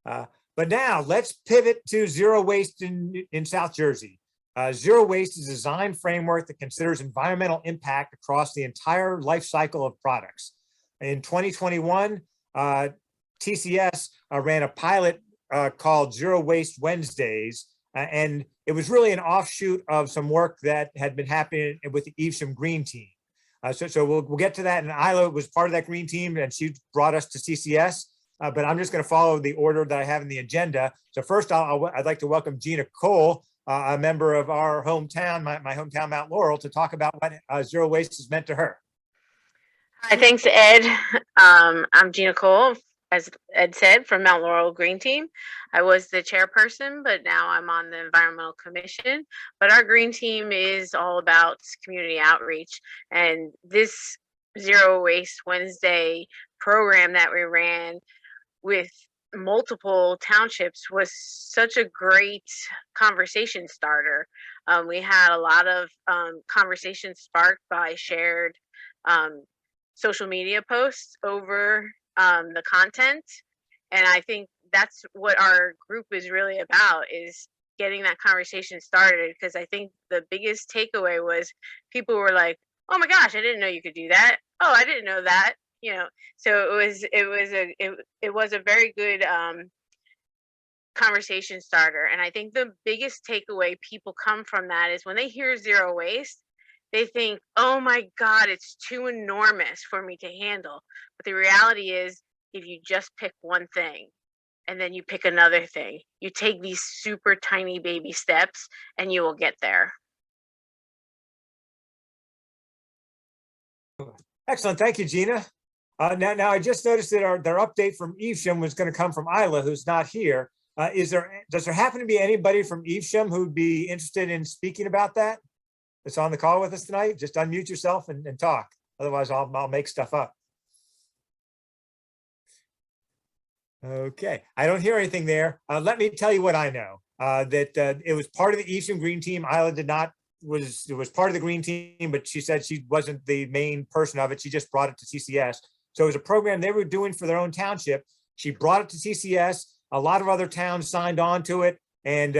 But now let's pivot to zero waste in South Jersey. Zero waste is a design framework that considers environmental impact across the entire life cycle of products. In 2021, TCS ran a pilot called Zero Waste Wednesdays, and it was really an offshoot of some work that had been happening with the Evesham Green Team. So we'll get to that, and Isla was part of that green team, and she brought us to TCS. But I'm just going to follow the order that I have in the agenda. So first, I'd like to welcome Gina Cole, a member of our hometown, my hometown, Mount Laurel, to talk about what zero waste has meant to her. Hi, thanks, Ed. I'm Gina Cole, as Ed said, from Mount Laurel Green Team. I was the chairperson, but now I'm on the Environmental Commission. But our Green Team is all about community outreach. And this Zero Waste Wednesday program that we ran with multiple townships was such a great conversation starter. We had a lot of conversations sparked by shared social media posts over the content. And I think that's what our group is really about, is getting that conversation started. Because I think the biggest takeaway was people were like, oh my gosh, I didn't know you could do that. Oh, I didn't know that. You know, so it was a very good conversation starter. And I think the biggest takeaway people come from that is when they hear zero waste, they think, oh my God, it's too enormous for me to handle. But the reality is, if you just pick one thing and then you pick another thing, you take these super tiny baby steps and you will get there. Excellent. Thank you, Gina. Now, I just noticed that their update from Evesham was going to come from Isla, who's not here. Does there happen to be anybody from Evesham who'd be interested in speaking about that? That's on the call with us tonight? Just unmute yourself and talk. Otherwise, I'll make stuff up. Okay, I don't hear anything there. Let me tell you what I know. That it was part of the Evesham Green Team. Isla was part of the Green Team, but she said she wasn't the main person of it. She just brought it to TCS. So it was a program they were doing for their own township. She brought it to TCS. A lot of other towns signed on to it and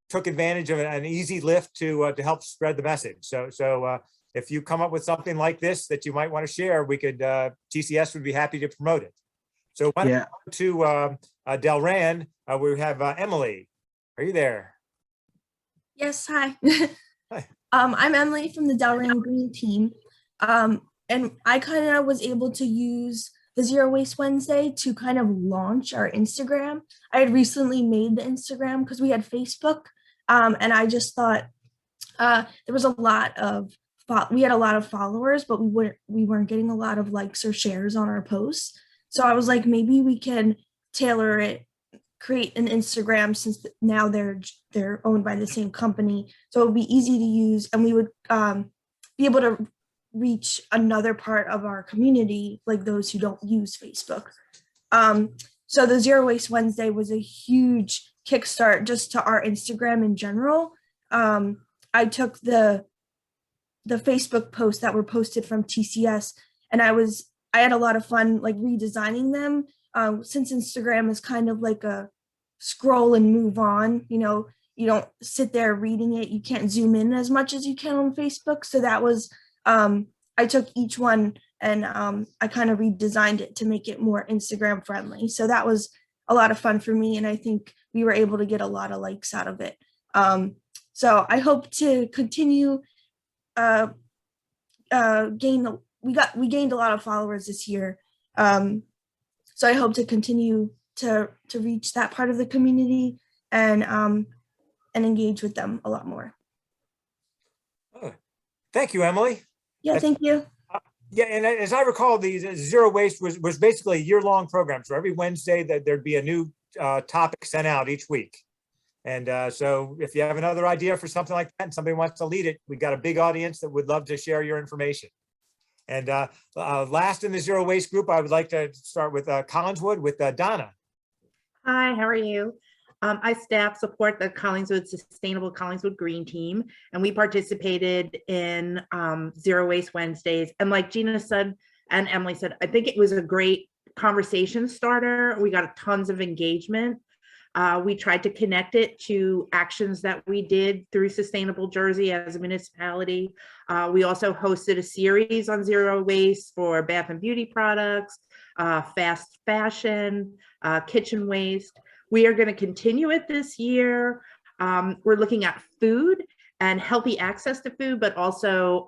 took advantage of an easy lift to help spread the message. So if you come up with something like this that you might want to share, we could TCS would be happy to promote it. So why don't we go to Delran? We have Emily. Are you there? Yes, hi. Hi. I'm Emily from the Delran Green Team. And I kind of was able to use the Zero Waste Wednesday to kind of launch our Instagram. I had recently made the Instagram because we had Facebook. And I just thought there was a lot of, we had a lot of followers, but we weren't getting a lot of likes or shares on our posts. So I was like, maybe we can tailor it, create an Instagram, since now they're owned by the same company. So it would be easy to use, and we would be able to reach another part of our community, like those who don't use Facebook. So the Zero Waste Wednesday was a huge kickstart just to our Instagram in general. I took the Facebook posts that were posted from TCS, and I had a lot of fun like redesigning them. Since Instagram is kind of like a scroll and move on, you know, you don't sit there reading it, you can't zoom in as much as you can on Facebook. So that was, I took each one and I kind of redesigned it to make it more Instagram friendly. So that was a lot of fun for me, and I think we were able to get a lot of likes out of it. So I hope to continue we gained a lot of followers this year. So I hope to continue to reach that part of the community and engage with them a lot more. Oh, thank you, Emily. Yeah, thank you. Yeah, and as I recall, the Zero Waste was basically a year-long program. So every Wednesday there'd be a new topic sent out each week. And so if you have another idea for something like that and somebody wants to lead it, we got a big audience that would love to share your information. And last in the Zero Waste group, I would like to start with Collingswood with Donna. Hi, how are you? I staff support the Collingswood Sustainable Collingswood Green Team, and we participated in Zero Waste Wednesdays. And like Gina said and Emily said, I think it was a great conversation starter. We got tons of engagement. We tried to connect it to actions that we did through Sustainable Jersey as a municipality. We also hosted a series on zero waste for bath and beauty products, fast fashion, kitchen waste. We are going to continue it this year. We're looking at food and healthy access to food, but also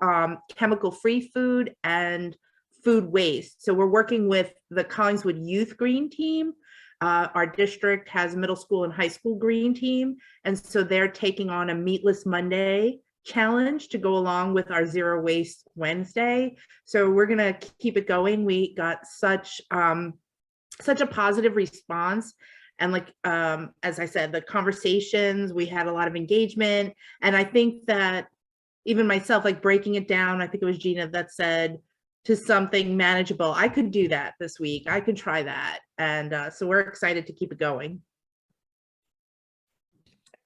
chemical-free food and food waste. So we're working with the Collingswood Youth Green Team. Our district has a middle school and high school green team. And so they're taking on a Meatless Monday challenge to go along with our Zero Waste Wednesday. So we're gonna keep it going. We got such a positive response. And like, as I said, the conversations, we had a lot of engagement. And I think that even myself, like breaking it down, I think it was Gina that said, to something manageable. I could do that this week. I could try that. And so we're excited to keep it going.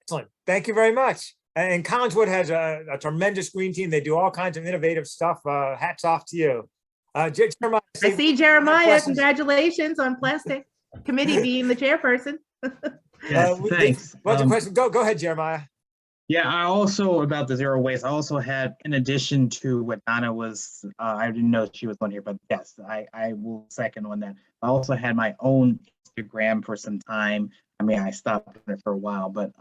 Excellent. Thank you very much. And Collingswood has a tremendous green team. They do all kinds of innovative stuff. Hats off to you. Jeremiah, I see Jeremiah, congratulations on plastic committee being the chairperson. Yes, thanks. What's the question? Go ahead, Jeremiah. Yeah, I also, about the zero waste, I also had, in addition to what Donna was, I didn't know she was on here, but yes, I will second on that. I also had my own Instagram for some time. I mean, I stopped it for a while, but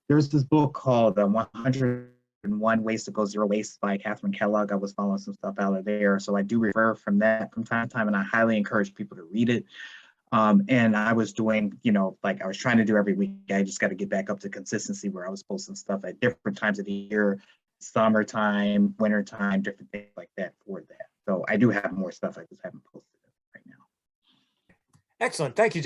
there's this book called 101 Ways to Go Zero Waste by Catherine Kellogg. I was following some stuff out of there. So I do refer from that from time to time, and I highly encourage people to read it. And I was doing, like I was trying to do every week. I just got to get back up to consistency where I was posting stuff at different times of the year, summertime, wintertime, different things like that for that. So I do have more stuff. I just haven't posted it right now. Excellent. Thank you, Jeremiah.